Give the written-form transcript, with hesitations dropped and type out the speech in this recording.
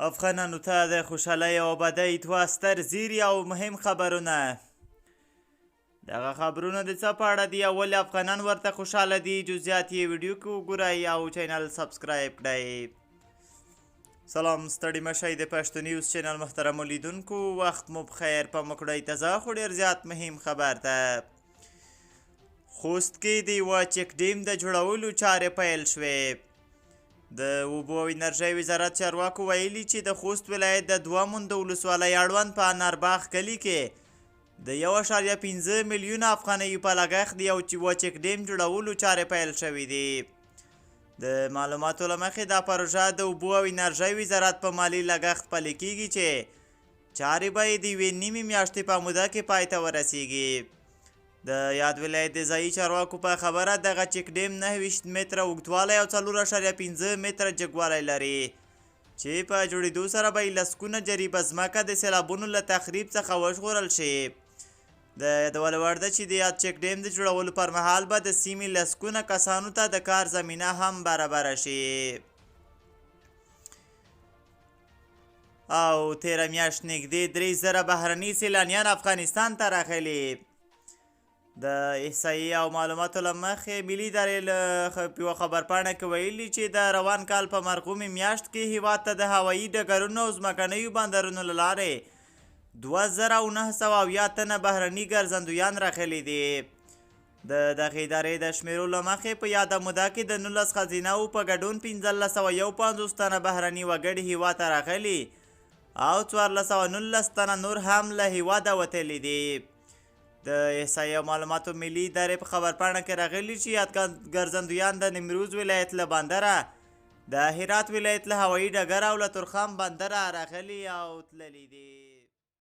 افغانانو ته د خوشحالۍ او آبادۍ دوه ستر زیري او مهم خبرونه. دغه خبرونه د څه په اړه دي او ولې افغانان ورته خوشحاله دي؟ جزئیات یې ویډیو کې وګورئ او چینل سبسکرایب کړئ. سلام، ستړي مه شئ د پښتو نیوز چینل محترمو لیدونکو، وخت مو بخیر. په مکړی تازه خو ډېر زیات مهم خبر ته. خوست کې د یوه چک ډیم د جوړولو چارې پیل شوې. د اوبو او انرژۍ وزارت چارواکو ویلي چې د خوست ولایت د دوامون د ولسوالۍ اړوند په انارباغ کلي کې د 1.5 میلیونه افغانیو په لګښت د یو چک ډیم جوړولو چارې پیل شوې دي. د معلوماتو له مخې دا پروژه د اوبو او انرژۍ وزارت په مالي لګښت پلي کیږي چې چارې به یې د یوې نیمې میاشتې په موده کې پای ته ورسیږي. د یاد ولایت د ځایي چارواکو په خبره دغه چک ډیم 29 متره اوږدوالی او 4.5 متره جګوالی لري چې په جوړېدو سره به لسګونه جریبه ځمکه د سیلابونو له تخریب څخه وژغورل شي. د یادولو وړ ده چې د یاد چک ډیم د جوړولو پر مهال به د سیمې لسګونه کسانو ته د کار زمینه هم برابره شي. او تیره میاشت نږدې 3,000 بهرني سیلانیان افغانستان ته راغلي. د احصایې او معلوماتو له مخې ملي ادارې له یوه خبرپاڼه کې ویلي چې د روان کال په مرغومې میاشت کې هیواد ته د هوایي ډګرونو او ځمکنیو بندرونو له لارې 2,970 تنه بهرني ګرځندویان راغلي دي. د دغې ادارې د شمیرو له مخې په یاده موده کې د 19 ښځینهو په ګډون 1551 تنه بهرني وګړي هیواد ته راغلي او 1419 تنه نور هم له هیواده وتلي دي. د احصایې او معلوماتو ملي ادارې په خبرپاڼه کې راغلي چې یاد ګرځندویان د نیمروز ولایت له بندره، د هرات ولایت له هوایي ډګر او له تورخم بندره راغلي او تللي دي.